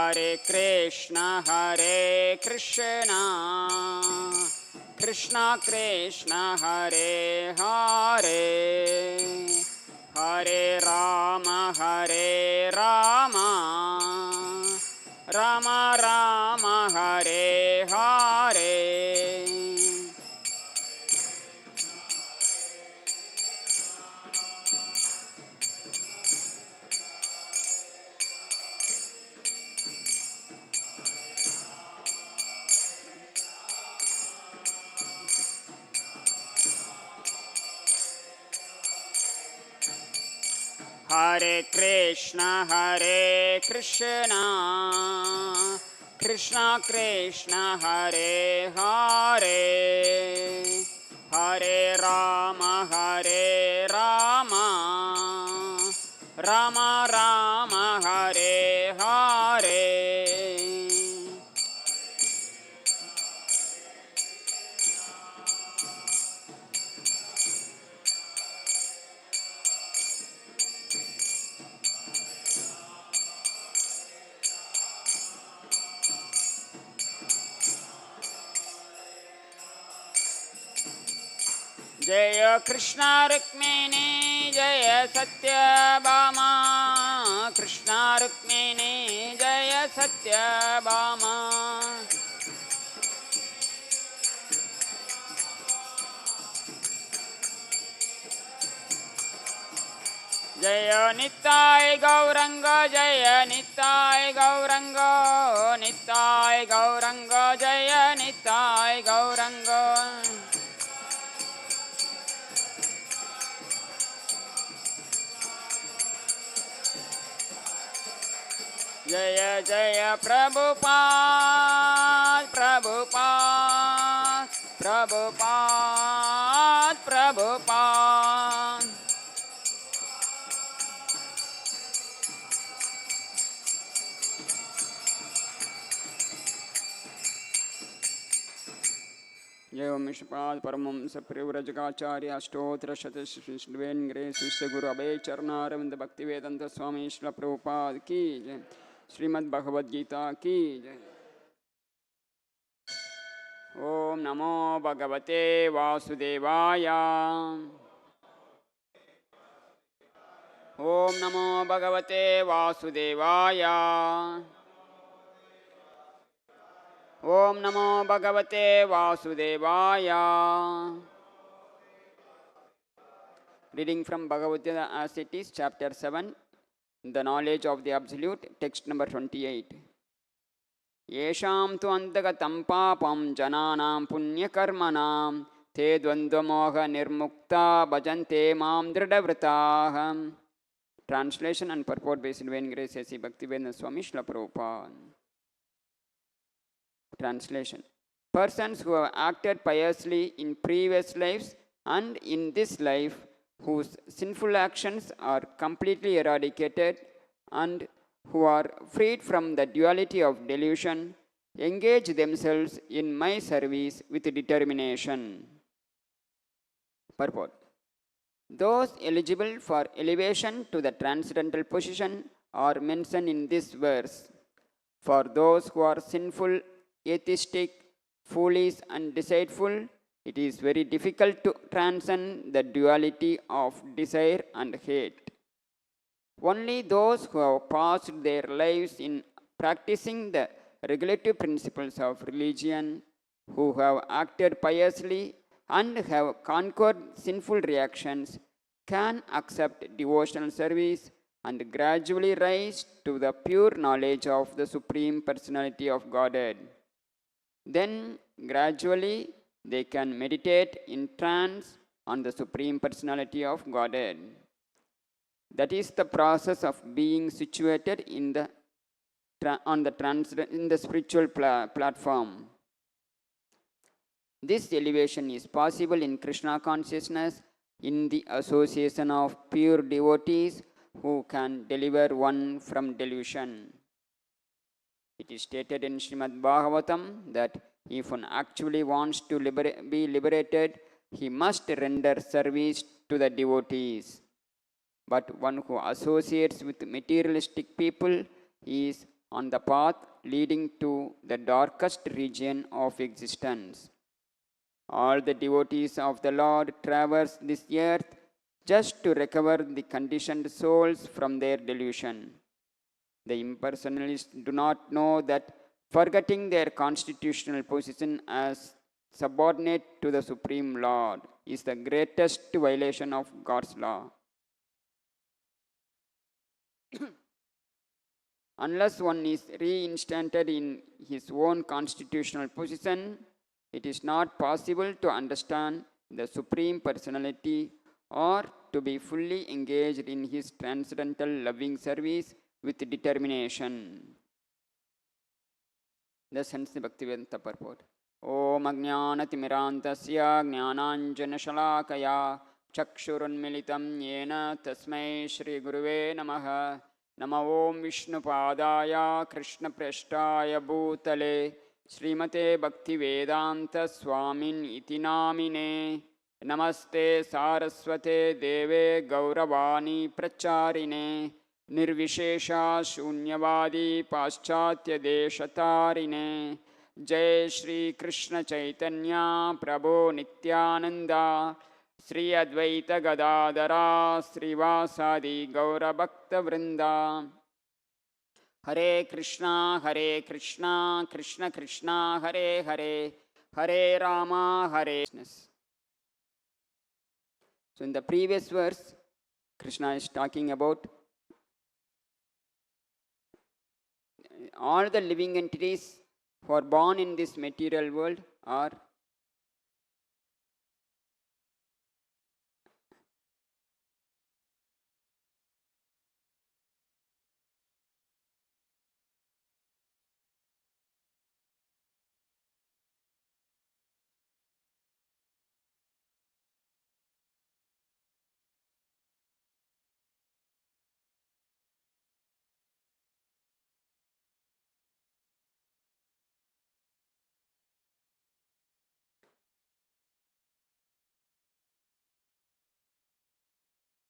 Hare Krishna, Krishna Krishna, Hare Hare, Hare Rama, Rama Rama, Hare Hare. Hare Krishna, Krishna Krishna, Hare Hare, Hare Rama, Rama Rama, Hare Hare. Jaya Krishna Rukmini, Jaya Satyabhama, Krishna Rukmini, Jaya Satyabhama. Jaya Nittai Gauranga, Jaya Nittai Gauranga, Nittai Gauranga, Jaya Nittai Gauranga. Jaya Jaya Prabhupada, Prabhupada, Prabhupada, Prabhupada. Jai Om Vishnupada Paramamsa Privrajagacharya Ashtotra Shatashin Grace Vishya Guru Abhay Charnaravinda Bhaktivedanta Swami Srila Prabhupada Ki Jai. Srimad-Bhagavad-Gita Ki Jai. Om Namo Bhagavate Vasudevaya. Om Namo Bhagavate Vasudevaya. Om Namo Bhagavate Vasudevaya. Reading from Bhagavad-Gita as it is, chapter 7, the knowledge of the Absolute, text number 28. Yesham tu antagatam papam jananam punyakarmanam te dvandvamoha nirmukta bhajante mam dridavritaham. Translation and purport based in Divine Grace A.C. Bhaktivedanta Swami Srila Prabhupada. Translation. Persons who have acted piously in previous lives and in this life, whose sinful actions are completely eradicated and who are freed from the duality of delusion, engage themselves in my service with determination. Purport. Those eligible for elevation to the transcendental position are mentioned in this verse. For those who are sinful, atheistic, foolish and deceitful, it is very difficult to transcend the duality of desire and hate. Only those who have passed their lives in practicing the regulative principles of religion, who have acted piously and have conquered sinful reactions, can accept devotional service and gradually rise to the pure knowledge of the Supreme Personality of Godhead. Then, gradually, they can meditate in trance on the Supreme Personality of Godhead. That is the process of being situated in the spiritual platform. This elevation is possible in Krishna consciousness in the association of pure devotees who can deliver one from delusion. It is stated in Srimad-Bhagavatam that if one actually wants to be liberated, he must render service to the devotees. But one who associates with materialistic people is on the path leading to the darkest region of existence. All the devotees of the Lord traverse this earth just to recover the conditioned souls from their delusion. The impersonalists do not know that forgetting their constitutional position as subordinate to the Supreme Lord is the greatest violation of God's law. Unless one is reinstated in his own constitutional position, it is not possible to understand the Supreme Personality or to be fully engaged in his transcendental loving service with determination. Thus ends the Bhaktivedanta purport. Om Ajnanatimirantasya Jnananjanashalakaya Chakshurunmilitam Yena Tasmai Shri Guruve Namaha. Namo Om Vishnupadaya Krishna Prashtaya Bhutale Srimate Bhaktivedanta Swamin Iti Namine. Namaste Saraswate Deve Gauravani Pracharine Nirvishesha Shunyavadi Paschatya Deshatarine. Jai Shri Krishna Chaitanya Prabhu Nityananda Sri Advaita Gadadara Srivasadi Gaura Bhakta Vrinda. Hare Krishna Krishna Krishna Hare Hare Hare Rama Hare Krishna. So in the previous verse, Krishna is talking about all the living entities who are born in this material world are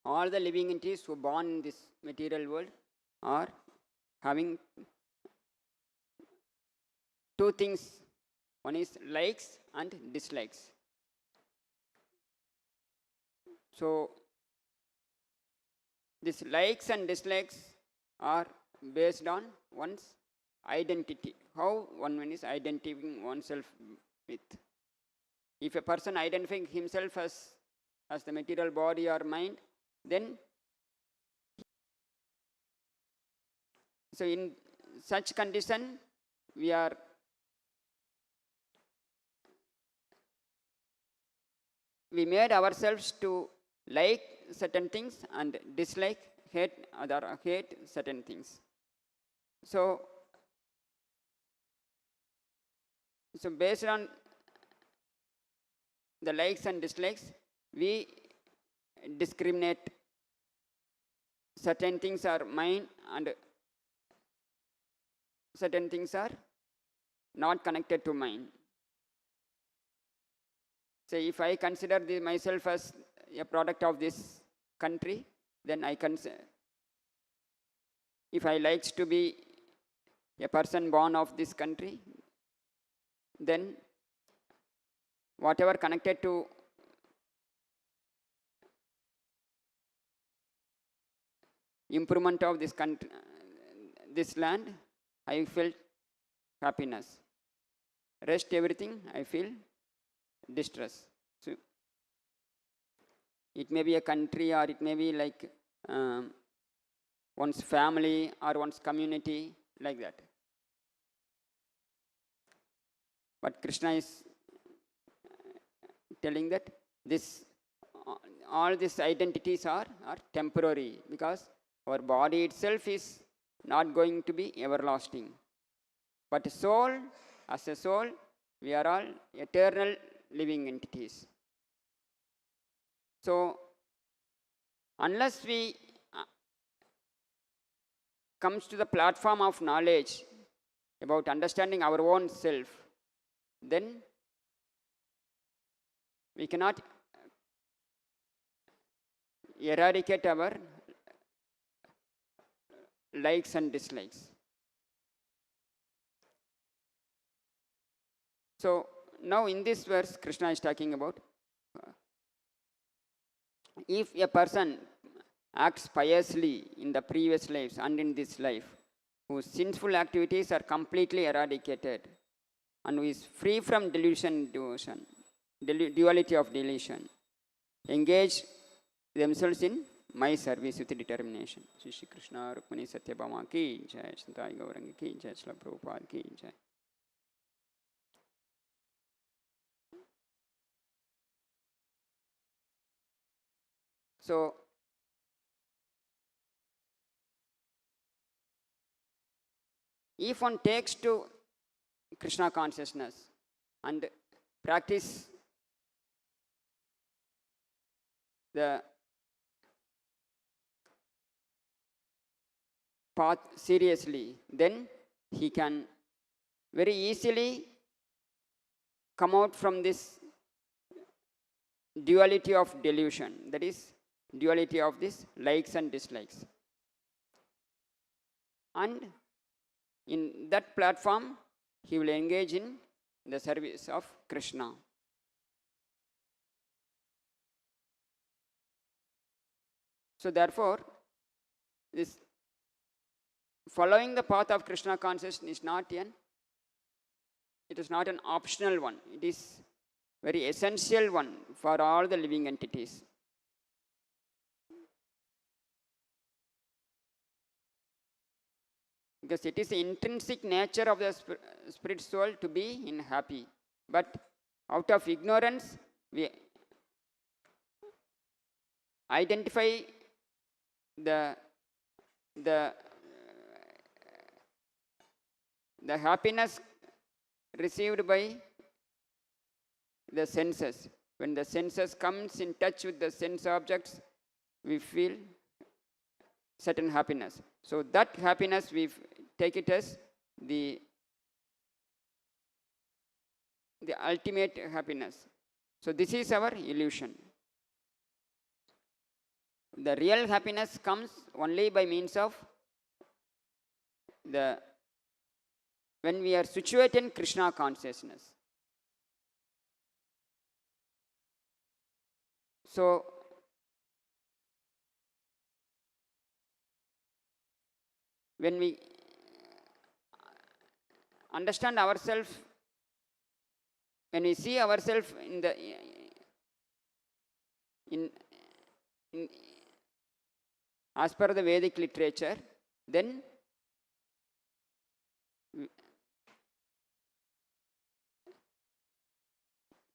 all the living entities who are born in this material world are having two things. One is likes and dislikes. So these likes and dislikes are based on one's identity, how one is identifying oneself with. If a person identifying himself as the material body or mind, then so in such condition we made ourselves to like certain things and dislike, hate certain things. So based on the likes and dislikes, we discriminate. Certain things are mine and certain things are not connected to mine. So if I consider myself as a product of this country, then I consider, if I like to be a person born of this country, then whatever connected to improvement of this country, this land, I felt happiness. Rest everything, I feel distress. So it may be a country, or it may be like one's family or one's community, like that. But Krishna is telling that all these identities are temporary, because our body itself is not going to be everlasting. But soul, as a soul, we are all eternal living entities. So unless we comes to the platform of knowledge about understanding our own self, then we cannot eradicate our likes and dislikes. So now in this verse, Krishna is talking about if a person acts piously in the previous lives and in this life, whose sinful activities are completely eradicated, and who is free from duality of delusion, engage themselves in my service with determination. Shri Krishna Rukmani Satyabhama ki jai, Shantai Gauranga ki jai, Srila Prabhupada ki jai. So, if one takes to Krishna consciousness and practice the path seriously, then he can very easily come out from this duality of delusion, that is, duality of this likes and dislikes. And in that platform, he will engage in the service of Krishna. So therefore, this following the path of Krishna consciousness is not an optional one. It is very essential one for all the living entities. Because it is the intrinsic nature of the spirit soul to be in happy. But out of ignorance, we identify the happiness received by the senses. When the senses comes in touch with the sense objects, we feel certain happiness. So that happiness, we take it as the ultimate happiness. So this is our illusion. The real happiness comes only by means of when we are situated in Krishna consciousness. So when we understand ourselves, when we see ourselves in as per the Vedic literature, then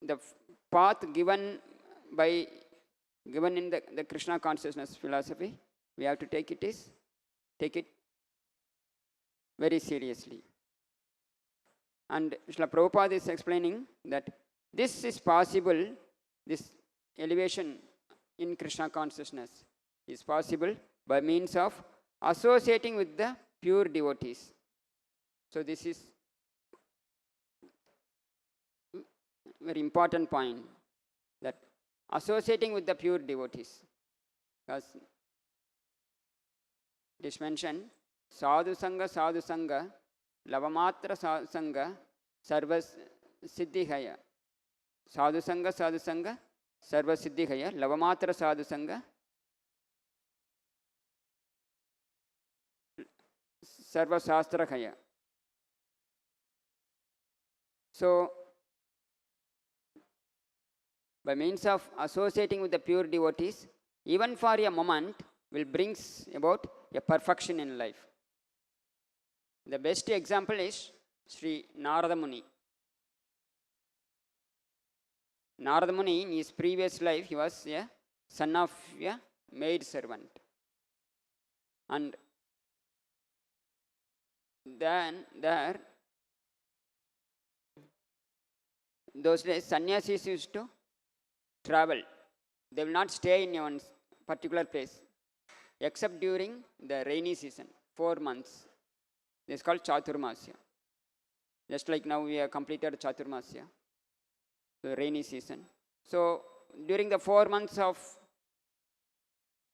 the path given in the Krishna consciousness philosophy, we have to take it very seriously. And Srila Prabhupada is explaining that this is possible, this elevation in Krishna consciousness is possible by means of associating with the pure devotees. So this is very important point, that associating with the pure devotees. Because it is mentioned, sadhu sangha, lavamatra sadhu sangha, sarva siddhihaya. Sadhu sangha, sarva siddhihaya, lavamatra sadhu sangha, sarva shastrahaya. So, by means of associating with the pure devotees, even for a moment, will bring about a perfection in life. The best example is Sri Narada Muni. Narada Muni, in his previous life, he was a son of a maid servant. And then those days, sannyasis used to travel. They will not stay in one particular place, except during the rainy season, 4 months. This is called Chaturmasya. Just like now we have completed Chaturmasya, the rainy season. So during the 4 months of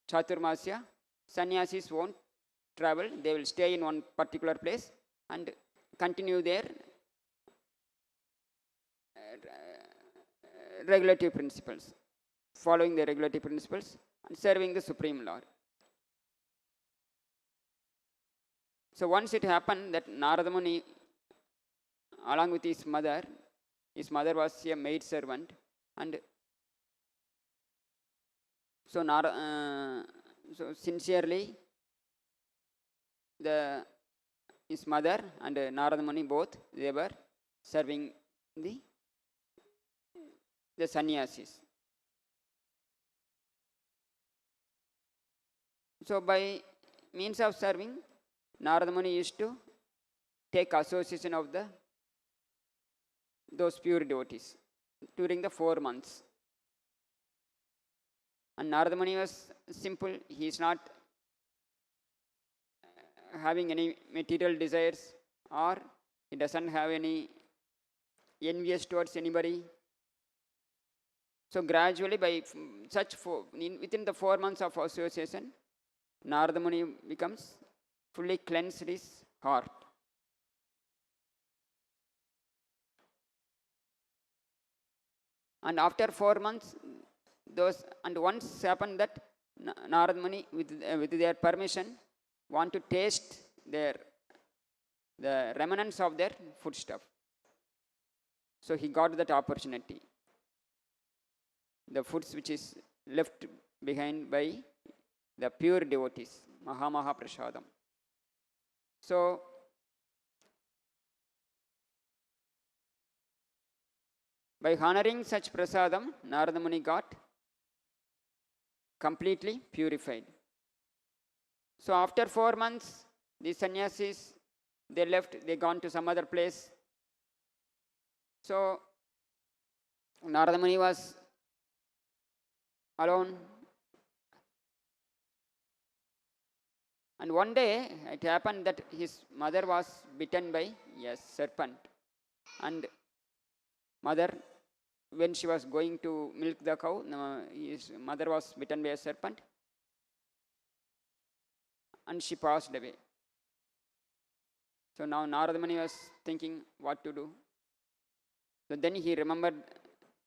Chaturmasya, sannyasis won't travel. They will stay in one particular place and continue their regulative principles, following the regulative principles and serving the Supreme Lord. So once it happened that Narada Muni, along with his mother was a maid servant, and so so sincerely his mother and Narada Muni both, they were serving the sannyasis. So by means of serving, Narada Muni used to take association of those pure devotees during the 4 months. And Narada Muni was simple. He is not having any material desires, or he doesn't have any envious towards anybody. So gradually, by within the 4 months of association, Narada Muni becomes fully cleansed his heart. And after 4 months, once happened that Narada Muni, with their permission, want to taste the remnants of their foodstuff. So he got that opportunity. The foods which is left behind by the pure devotees, Maha Prasadam. So by honoring such prasadam, Narada Muni got completely purified. So after 4 months, the sannyasis, they left, they gone to some other place. So Narada Muni was alone. And one day it happened that his mother was bitten by a serpent. And mother, when she was going to milk the cow, his mother was bitten by a serpent and she passed away. So now Narada Muni was thinking what to do. So then he remembered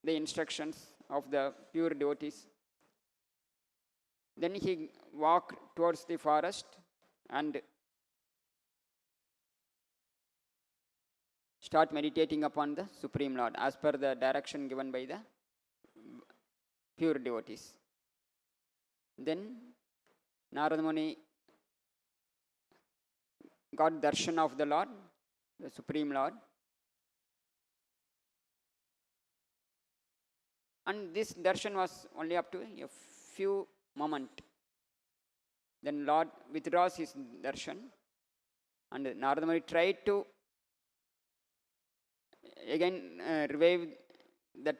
the instructions of the pure devotees. Then he walked towards the forest and start meditating upon the Supreme Lord as per the direction given by the pure devotees. Then Narada Muni got darshan of the Lord, the Supreme Lord. And this darshan was only up to a few moments. Then Lord withdraws his darshan, and Narada Muni tried to again revive that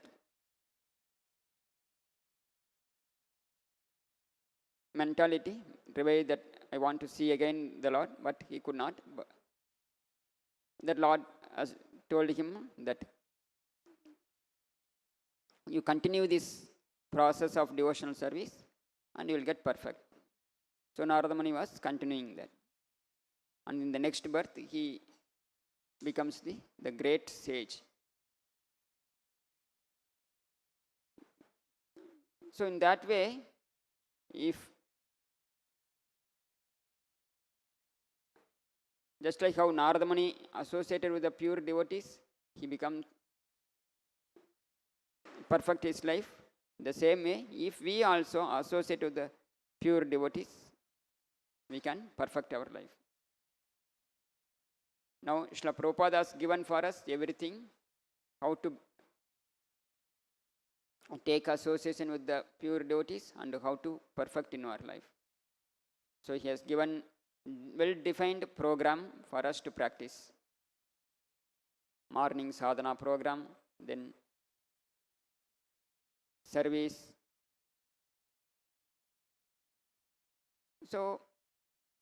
mentality, revive that I want to see again the Lord, but he could not. That Lord has told him that you continue this process of devotional service and you will get perfect. So Narada Muni was continuing that. And in the next birth, he becomes the great sage. So in that way, if just like how Narada Muni associated with the pure devotees, he becomes perfect his life. The same way, if we also associate with the pure devotees, we can perfect our life. Now, Srila Prabhupada has given for us everything, how to take association with the pure devotees and how to perfect in our life. So he has given well-defined program for us to practice. Morning sadhana program, then service. So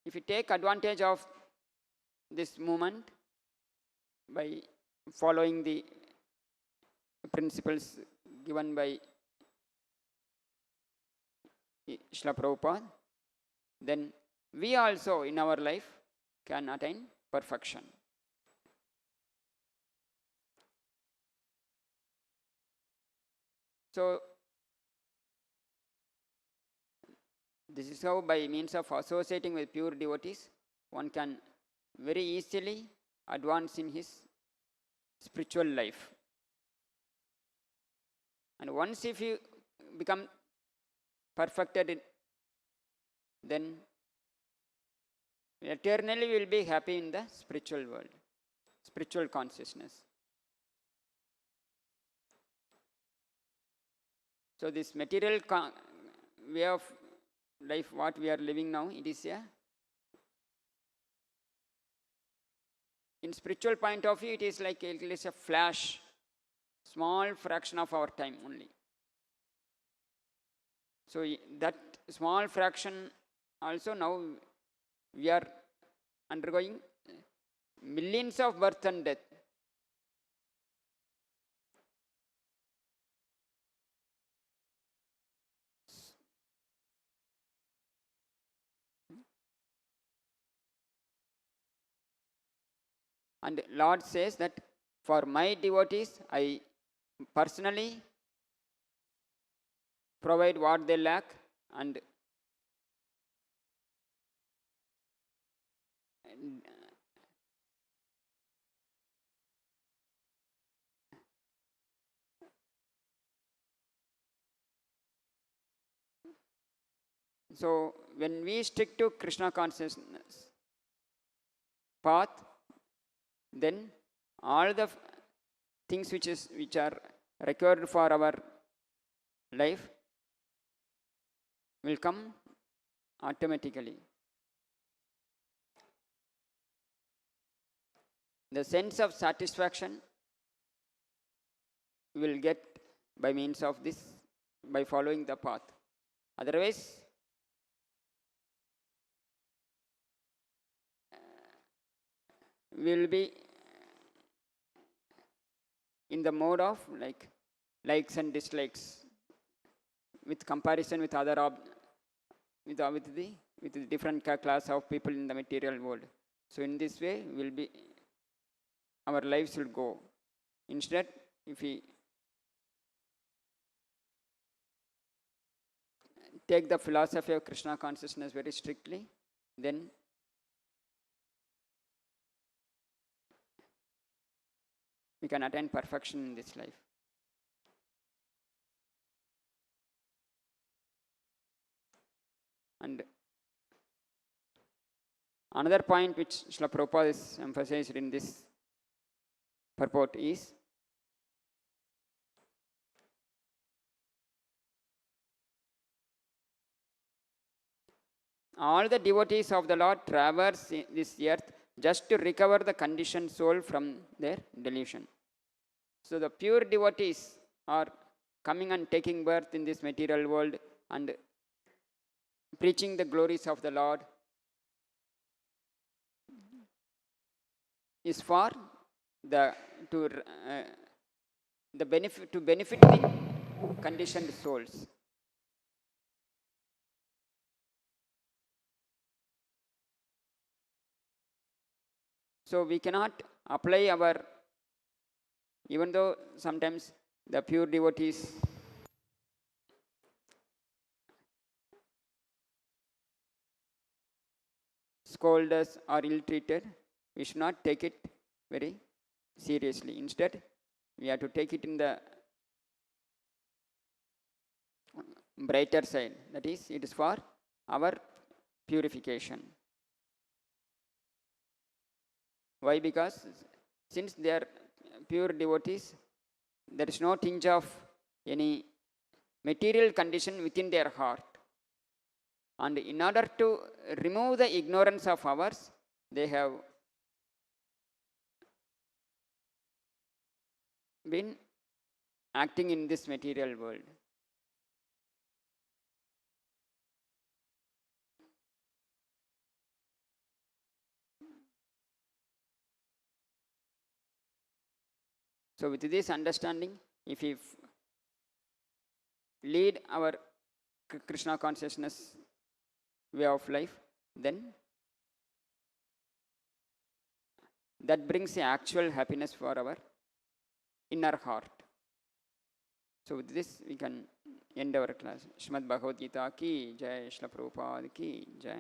if you take advantage of this movement by following the principles given by Srila Prabhupada, then we also in our life can attain perfection. So this is how, by means of associating with pure devotees, one can very easily advance in his spiritual life. And once if you become perfected, then eternally will be happy in the spiritual world, spiritual consciousness. So this material way of life, what we are living now, it is in spiritual point of view, it is like it is a flash, small fraction of our time only. So that small fraction also, now we are undergoing millions of birth and death. And Lord says that for my devotees, I personally provide what they lack, and so when we stick to Krishna consciousness path, then all the things which are required for our life will come automatically. The sense of satisfaction will get by means of this, by following the path. Otherwise, we will be in the mode of likes and dislikes, with comparison with other with the different class of people in the material world. So in this way, our lives will go. Instead, if we take the philosophy of Krishna consciousness very strictly, then we can attain perfection in this life. And another point which Srila Prabhupada is emphasized in this purport is all the devotees of the Lord traverse this earth just to recover the conditioned soul from their delusion. So the pure devotees are coming and taking birth in this material world and preaching the glories of the Lord is for to benefit the conditioned souls. So we cannot apply even though sometimes the pure devotees scold us or ill-treated, we should not take it very seriously. Instead, we have to take it in the brighter side. That is, it is for our purification. Why? Because since they are pure devotees, there is no tinge of any material condition within their heart. And in order to remove the ignorance of ours, they have been acting in this material world. So with this understanding, if we lead our Krishna consciousness way of life, then that brings the actual happiness for our inner heart. So with this we can end our class. Srimad-Bhagavad-Gita ki jai, Srila Prabhupada ki jai.